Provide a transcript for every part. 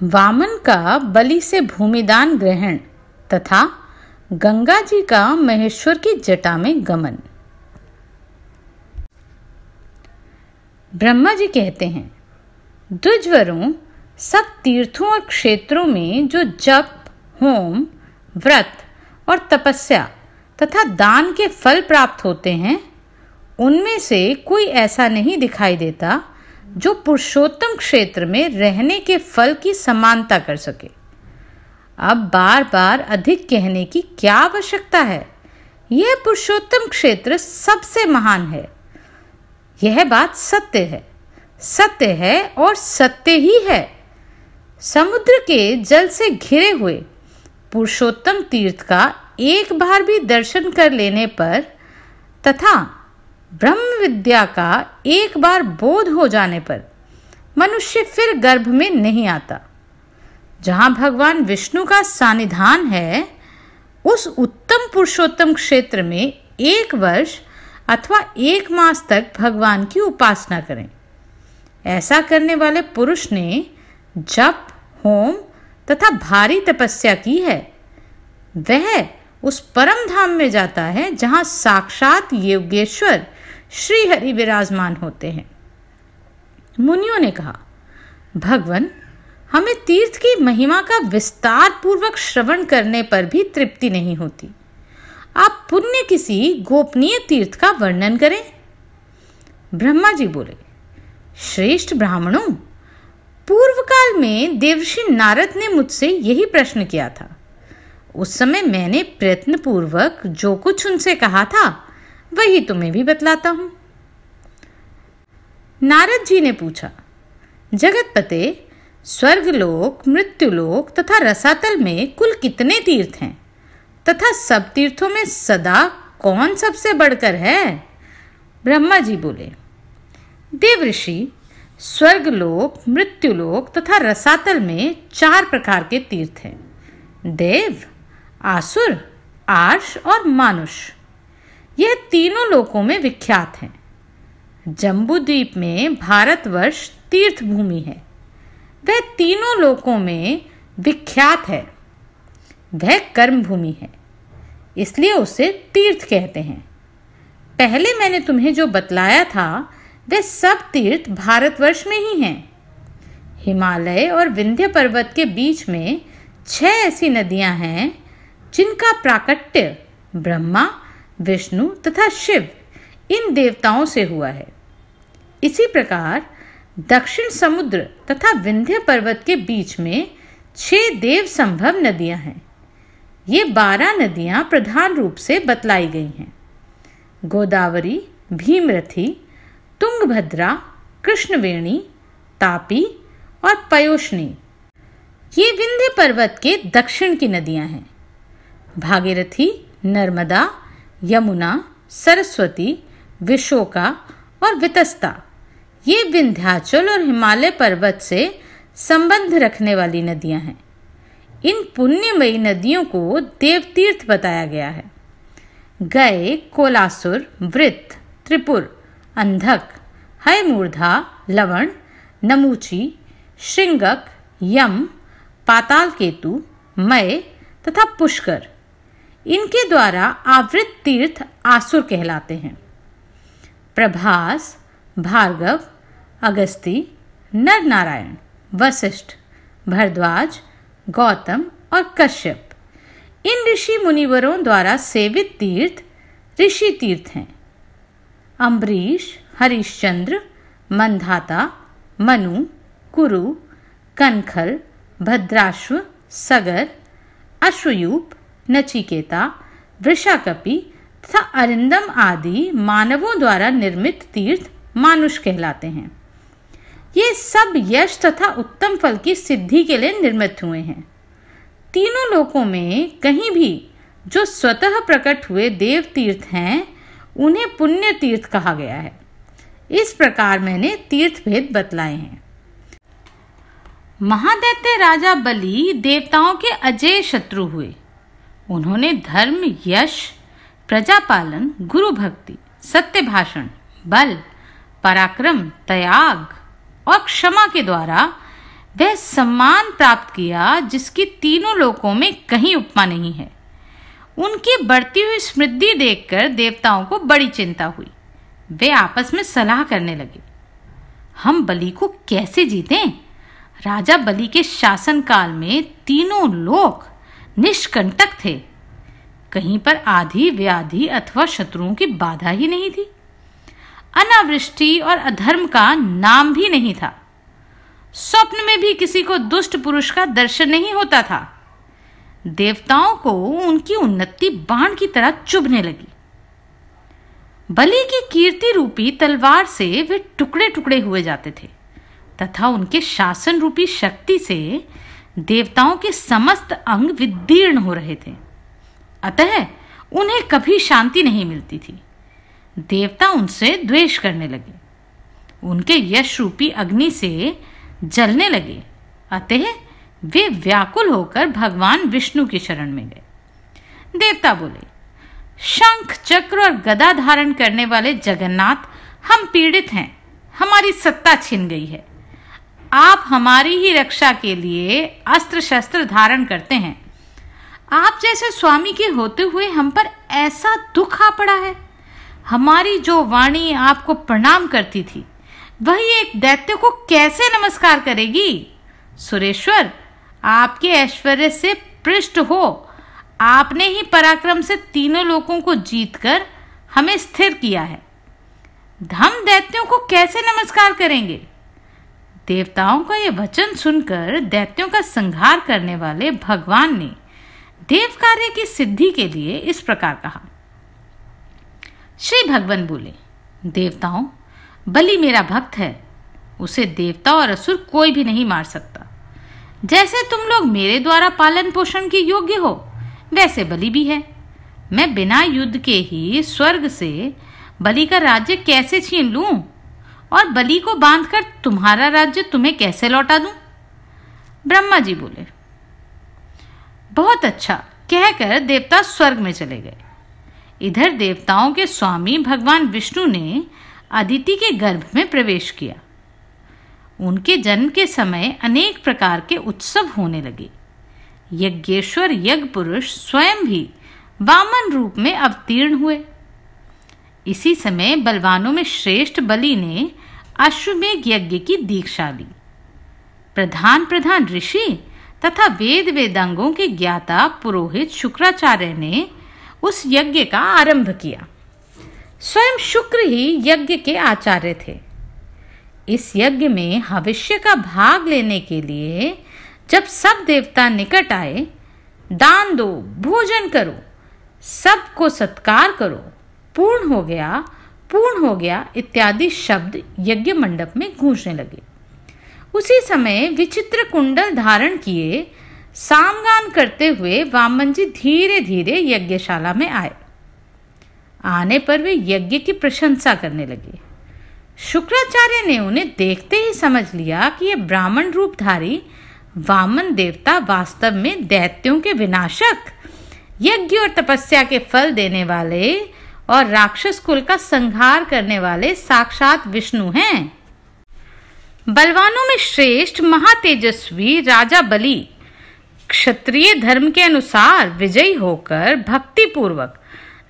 वामन का बलि से भूमिदान ग्रहण तथा गंगा जी का महेश्वर की जटा में गमन। ब्रह्मा जी कहते हैं, द्विजवरों, सब तीर्थों और क्षेत्रों में जो जप, होम, व्रत और तपस्या तथा दान के फल प्राप्त होते हैं, उनमें से कोई ऐसा नहीं दिखाई देता जो पुरुषोत्तम क्षेत्र में रहने के फल की समानता कर सके। अब बार बार अधिक कहने की क्या आवश्यकता है? यह पुरुषोत्तम क्षेत्र सबसे महान है। यह बात सत्य है, सत्य है और सत्य ही है। समुद्र के जल से घिरे हुए पुरुषोत्तम तीर्थ का एक बार भी दर्शन कर लेने पर तथा ब्रह्म विद्या का एक बार बोध हो जाने पर मनुष्य फिर गर्भ में नहीं आता। जहाँ भगवान विष्णु का सानिध्यान है, उस उत्तम पुरुषोत्तम क्षेत्र में 1 वर्ष अथवा 1 मास तक भगवान की उपासना करें। ऐसा करने वाले पुरुष ने जप, होम तथा भारी तपस्या की है। वह उस परम धाम में जाता है जहाँ साक्षात योगेश्वर श्री हरि विराजमान होते हैं। मुनियों ने कहा, भगवान, हमें तीर्थ की महिमा का विस्तार पूर्वक श्रवण करने पर भी तृप्ति नहीं होती। आप पुण्य किसी गोपनीय तीर्थ का वर्णन करें। ब्रह्मा जी बोले, श्रेष्ठ ब्राह्मणों, पूर्व काल में देवर्षि नारद ने मुझसे यही प्रश्न किया था। उस समय मैंने प्रयत्न पूर्वक जो कुछ उनसे कहा था वही तुम्हें भी बतलाता हूं। नारद जी ने पूछा, जगतपते, स्वर्गलोक, मृत्युलोक तथा रसातल में कुल कितने तीर्थ हैं तथा सब तीर्थों में सदा कौन सबसे बढ़कर है? ब्रह्मा जी बोले, देवर्षि, स्वर्गलोक, मृत्युलोक तथा रसातल में 4 प्रकार के तीर्थ हैं, देव, आसुर, आर्ष और मानुष। यह तीनों लोकों में विख्यात हैं। जम्बूद्वीप में भारतवर्ष तीर्थ भूमि है। वह तीनों लोकों में विख्यात है। वह कर्म भूमि है, इसलिए उसे तीर्थ कहते हैं। पहले मैंने तुम्हें जो बतलाया था वे सब तीर्थ भारतवर्ष में ही हैं। हिमालय और विंध्य पर्वत के बीच में 6 ऐसी नदियां हैं जिनका प्राकट्य ब्रह्मा, विष्णु तथा शिव इन देवताओं से हुआ है। इसी प्रकार दक्षिण समुद्र तथा विंध्य पर्वत के बीच में 6 देव संभव नदियां हैं। ये 12 नदियां प्रधान रूप से बतलाई गई हैं: गोदावरी, भीमरथी, तुंगभद्रा, कृष्णवेणी, तापी और पयोष्णी। ये विंध्य पर्वत के दक्षिण की नदियां हैं। भागीरथी, नर्मदा, यमुना, सरस्वती, विशोका और वितस्ता ये विंध्याचल और हिमालय पर्वत से संबंध रखने वाली नदियां हैं। इन पुण्यमयी नदियों को देवतीर्थ बताया गया है। गए, कोलासुर, वृत्त, त्रिपुर, अंधक, हयमूर्धा, लवण, नमूची, श्रृंगक, यम, पाताल केतु, मय तथा पुष्कर, इनके द्वारा आवृत तीर्थ आसुर कहलाते हैं। प्रभास, भार्गव, अगस्ती, नर नारायण, वशिष्ठ, भरद्वाज, गौतम और कश्यप, इन ऋषि मुनिवरों द्वारा सेवित तीर्थ ऋषि तीर्थ हैं। अम्बरीश, हरिश्चंद्र, मंधाता, मनु, कुरु, कनखल, भद्राश्व, सगर, अश्वयूप, नचिकेता, वृषाकपि तथा अरिंदम आदि मानवों द्वारा निर्मित तीर्थ मानुष कहलाते हैं। ये सब यश तथा उत्तम फल की सिद्धि के लिए निर्मित हुए हैं। तीनों लोकों में कहीं भी जो स्वतः प्रकट हुए देव तीर्थ हैं, उन्हें पुण्य तीर्थ कहा गया है। इस प्रकार मैंने तीर्थ भेद बतलाए हैं। महादैत्य राजा बलि देवताओं के अजेय शत्रु हुए। उन्होंने धर्म, यश, प्रजापालन, गुरु भक्ति, सत्य भाषण, बल, पराक्रम, त्याग और क्षमा के द्वारा वह सम्मान प्राप्त किया जिसकी तीनों लोकों में कहीं उपमा नहीं है। उनकी बढ़ती हुई समृद्धि देखकर देवताओं को बड़ी चिंता हुई। वे आपस में सलाह करने लगे, हम बलि को कैसे जीतें? राजा बलि के शासनकाल में तीनों लोक निष्कंटक थे। कहीं पर आधी व्याधि अथवा शत्रुओं की बाधा ही नहीं थी। अनावृष्टि और अधर्म का नाम भी नहीं था। स्वप्न में भी किसी को दुष्ट पुरुष का दर्शन नहीं होता था। देवताओं को उनकी उन्नति बाण की तरह चुभने लगी। बलि की कीर्ति रूपी तलवार से वे टुकड़े टुकड़े हुए जाते थे तथा उनके शासन रूपी शक्ति से देवताओं के समस्त अंग विदीर्ण हो रहे थे। अतः उन्हें कभी शांति नहीं मिलती थी। देवता उनसे द्वेष करने लगे, उनके यश रूपी अग्नि से जलने लगे। अतः वे व्याकुल होकर भगवान विष्णु की शरण में गए। देवता बोले, शंख चक्र और गदा धारण करने वाले जगन्नाथ, हम पीड़ित हैं, हमारी सत्ता छिन गई है। आप हमारी ही रक्षा के लिए अस्त्र शस्त्र धारण करते हैं। आप जैसे स्वामी के होते हुए हम पर ऐसा दुख आ पड़ा है। हमारी जो वाणी आपको प्रणाम करती थी, वही एक दैत्य को कैसे नमस्कार करेगी? सुरेश्वर, आपके ऐश्वर्य से पृष्ठ हो, आपने ही पराक्रम से तीनों लोकों को जीतकर हमें स्थिर किया है। हम दैत्यों को कैसे नमस्कार करेंगे? देवताओं का यह वचन सुनकर दैत्यों का संहार करने वाले भगवान ने देव कार्य की सिद्धि के लिए इस प्रकार कहा। श्री भगवान बोले, देवताओं, बलि मेरा भक्त है, उसे देवता और असुर कोई भी नहीं मार सकता। जैसे तुम लोग मेरे द्वारा पालन पोषण के योग्य हो, वैसे बलि भी है। मैं बिना युद्ध के ही स्वर्ग से बलि का राज्य कैसे छीन लूं और बलि को बांधकर तुम्हारा राज्य तुम्हें कैसे लौटा दूं? ब्रह्मा जी बोले, बहुत अच्छा कहकर देवता स्वर्ग में चले गए। इधर देवताओं के स्वामी भगवान विष्णु ने अदिति के गर्भ में प्रवेश किया। उनके जन्म के समय अनेक प्रकार के उत्सव होने लगे। यज्ञेश्वर यज्ञ पुरुष स्वयं भी वामन रूप में अवतीर्ण हुए। इसी समय बलवानों में श्रेष्ठ बलि ने अश्वमेध यज्ञ की दीक्षा ली। प्रधान प्रधान ऋषि तथा वेद वेदांगों के ज्ञाता पुरोहित शुक्राचार्य ने उस यज्ञ का आरंभ किया। स्वयं शुक्र ही यज्ञ के आचार्य थे। इस यज्ञ में हविष्य का भाग लेने के लिए जब सब देवता निकट आए, दान दो, भोजन करो, सबको सत्कार करो, पूर्ण हो गया इत्यादि शब्द यज्ञ मंडप में गूंजने लगे। उसी समय विचित्र कुंडल धारण किए सामगान करते हुए वामन जी धीरे धीरे यज्ञशाला में आए। आने पर वे यज्ञ की प्रशंसा करने लगे। शुक्राचार्य ने उन्हें देखते ही समझ लिया कि यह ब्राह्मण रूपधारी वामन देवता वास्तव में दैत्यों के विनाशक, यज्ञ और तपस्या के फल देने वाले और राक्षस कुल का संहार करने वाले साक्षात विष्णु हैं। बलवानों में श्रेष्ठ महातेजस्वी राजा बलि क्षत्रिय धर्म के अनुसार विजयी होकर भक्ति पूर्वक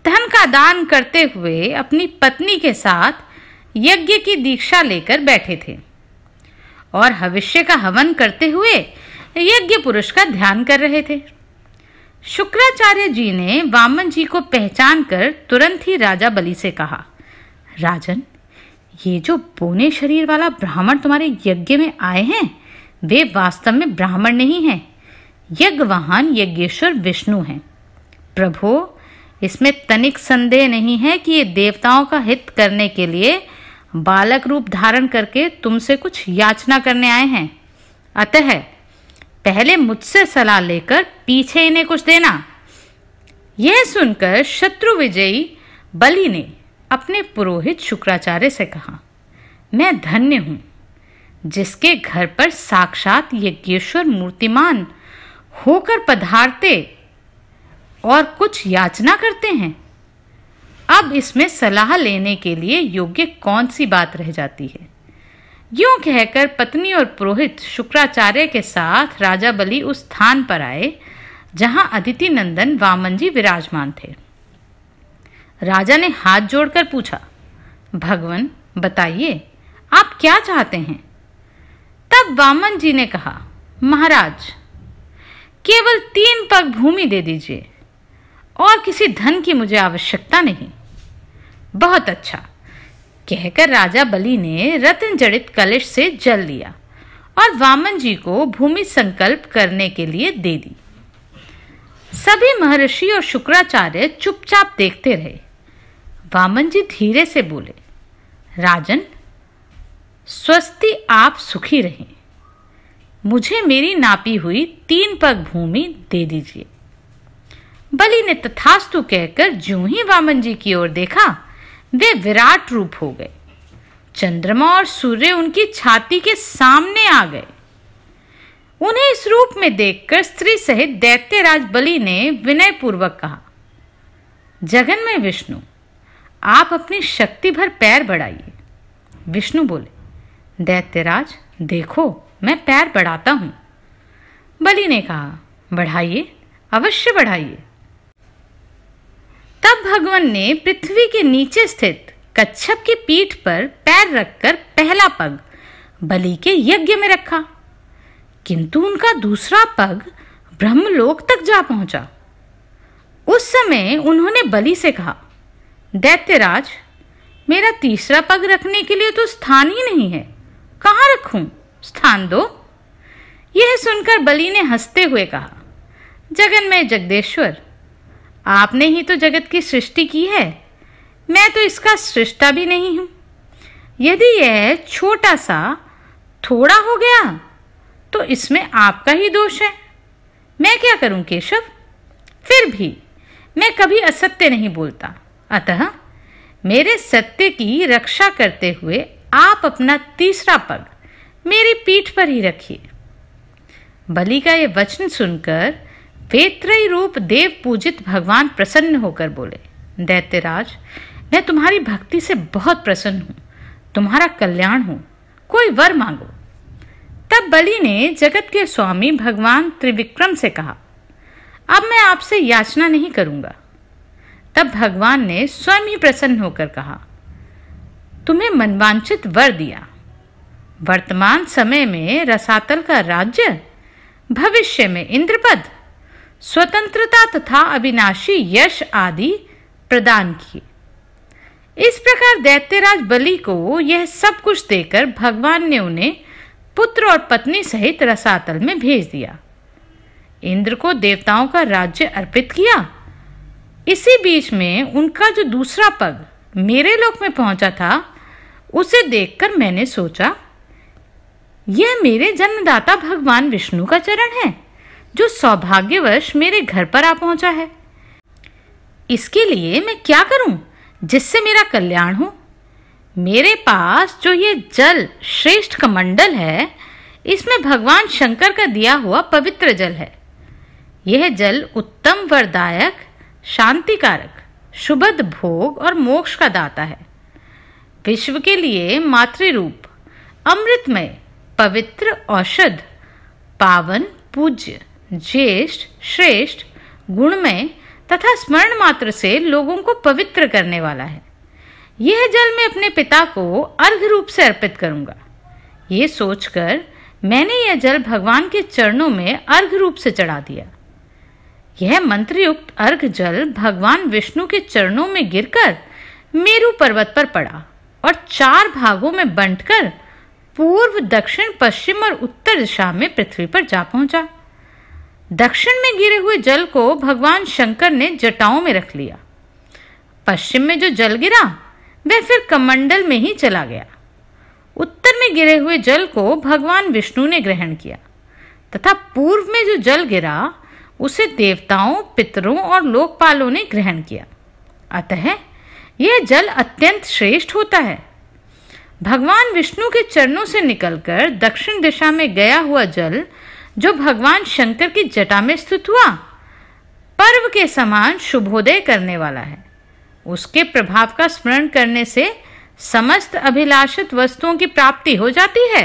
धन का दान करते हुए अपनी पत्नी के साथ यज्ञ की दीक्षा लेकर बैठे थे और हविष्य का हवन करते हुए यज्ञ पुरुष का ध्यान कर रहे थे। शुक्राचार्य जी ने वामन जी को पहचान कर तुरंत ही राजा बलि से कहा, राजन, ये जो बोने शरीर वाला ब्राह्मण तुम्हारे यज्ञ में आए हैं, वे वास्तव में ब्राह्मण नहीं हैं, यज्ञवाहन यज्ञेश्वर विष्णु हैं। प्रभो, इसमें तनिक संदेह नहीं है कि ये देवताओं का हित करने के लिए बालक रूप धारण करके तुमसे कुछ याचना करने आए हैं। अतः पहले मुझसे सलाह लेकर पीछे इन्हें कुछ देना। यह सुनकर शत्रु विजयी बलि ने अपने पुरोहित शुक्राचार्य से कहा, मैं धन्य हूं जिसके घर पर साक्षात यज्ञेश्वर मूर्तिमान होकर पधारते और कुछ याचना करते हैं। अब इसमें सलाह लेने के लिए योग्य कौन सी बात रह जाती है? यूं कहकर पत्नी और पुरोहित शुक्राचार्य के साथ राजा बलि उस स्थान पर आए जहां अदिति नंदन वामन जी विराजमान थे। राजा ने हाथ जोड़कर पूछा, भगवन बताइए आप क्या चाहते हैं? तब वामन जी ने कहा, महाराज केवल 3 पग भूमि दे दीजिए और किसी धन की मुझे आवश्यकता नहीं। बहुत अच्छा, कहकर राजा बलि ने रत्न जड़ित कलश से जल लिया और वामन जी को भूमि संकल्प करने के लिए दे दी। सभी महर्षि और शुक्राचार्य चुपचाप देखते रहे। वामन जी धीरे से बोले, राजन स्वस्ति, आप सुखी रहें। मुझे मेरी नापी हुई 3 पग भूमि दे दीजिए। बलि ने तथास्तु कहकर ज्यों ही वामन जी की ओर देखा, वे विराट रूप हो गए। चंद्रमा और सूर्य उनकी छाती के सामने आ गए। उन्हें इस रूप में देखकर स्त्री सहित दैत्यराज बलि ने विनय पूर्वक कहा, जगन्मय विष्णु, आप अपनी शक्ति भर पैर बढ़ाइए। विष्णु बोले, दैत्यराज देखो मैं पैर बढ़ाता हूं। बलि ने कहा, बढ़ाइए, अवश्य बढ़ाइए। तब भगवान ने पृथ्वी के नीचे स्थित कच्छप की पीठ पर पैर रखकर पहला पग बलि के यज्ञ में रखा, किंतु उनका दूसरा पग ब्रह्मलोक तक जा पहुंचा। उस समय उन्होंने बलि से कहा, दैत्यराज मेरा तीसरा पग रखने के लिए तो स्थान ही नहीं है, कहाँ रखूं? स्थान दो। यह सुनकर बलि ने हंसते हुए कहा, जगन्मय जगदेश्वर, आपने ही तो जगत की सृष्टि की है, मैं तो इसका सृष्टा भी नहीं हूं। यदि यह छोटा सा थोड़ा हो गया तो इसमें आपका ही दोष है। मैं क्या करूं केशव? फिर भी मैं कभी असत्य नहीं बोलता, अतः मेरे सत्य की रक्षा करते हुए आप अपना तीसरा पग मेरी पीठ पर ही रखिए। बलि का यह वचन सुनकर वेत्रयी रूप देव पूजित भगवान प्रसन्न होकर बोले, दैत्यराज मैं तुम्हारी भक्ति से बहुत प्रसन्न हूं, तुम्हारा कल्याण हो, कोई वर मांगो। तब बलि ने जगत के स्वामी भगवान त्रिविक्रम से कहा, अब मैं आपसे याचना नहीं करूंगा। तब भगवान ने स्वयं ही प्रसन्न होकर कहा, तुम्हें मनवांछित वर दिया। वर्तमान समय में रसातल का राज्य, भविष्य में इंद्रपद, स्वतंत्रता तथा अविनाशी यश आदि प्रदान किए। इस प्रकार दैत्यराज बलि को यह सब कुछ देकर भगवान ने उन्हें पुत्र और पत्नी सहित रसातल में भेज दिया। इंद्र को देवताओं का राज्य अर्पित किया। इसी बीच में उनका जो दूसरा पग मेरे लोक में पहुंचा था, उसे देखकर मैंने सोचा, यह मेरे जन्मदाता भगवान विष्णु का चरण है, जो सौभाग्यवश मेरे घर पर आ पहुंचा है। इसके लिए मैं क्या करूं जिससे मेरा कल्याण हो? मेरे पास जो ये जल श्रेष्ठ कमंडल है, इसमें भगवान शंकर का दिया हुआ पवित्र जल है। यह जल उत्तम वरदायक, शांतिकारक, शुभद भोग और मोक्ष का दाता है। विश्व के लिए मातृरूप, अमृतमय, पवित्र औषध, पावन, पूज्य, ज्येष्ठ, श्रेष्ठ, गुणमय तथा स्मरण मात्र से लोगों को पवित्र करने वाला है। यह जल मैं अपने पिता को अर्घ रूप से अर्पित करूंगा। ये सोचकर मैंने यह जल भगवान के चरणों में अर्घ रूप से चढ़ा दिया। यह मंत्रयुक्त अर्घ जल भगवान विष्णु के चरणों में गिरकर मेरु पर्वत पर पड़ा और 4 भागों में बंटकर पूर्व, दक्षिण, पश्चिम और उत्तर दिशा में पृथ्वी पर जा पहुंचा। दक्षिण में गिरे हुए जल को भगवान शंकर ने जटाओं में रख लिया। पश्चिम में जो जल गिरा वह फिर कमंडल में ही चला गया। उत्तर में गिरे हुए जल को भगवान विष्णु ने ग्रहण किया तथा पूर्व में जो जल गिरा उसे देवताओं, पितरों और लोकपालों ने ग्रहण किया। अतः यह जल अत्यंत श्रेष्ठ होता है। भगवान विष्णु के चरणों से निकलकर दक्षिण दिशा में गया हुआ जल जो भगवान शंकर की जटा में स्थित हुआ, पर्व के समान शुभोदय करने वाला है। उसके प्रभाव का स्मरण करने से समस्त अभिलाषित वस्तुओं की प्राप्ति हो जाती है?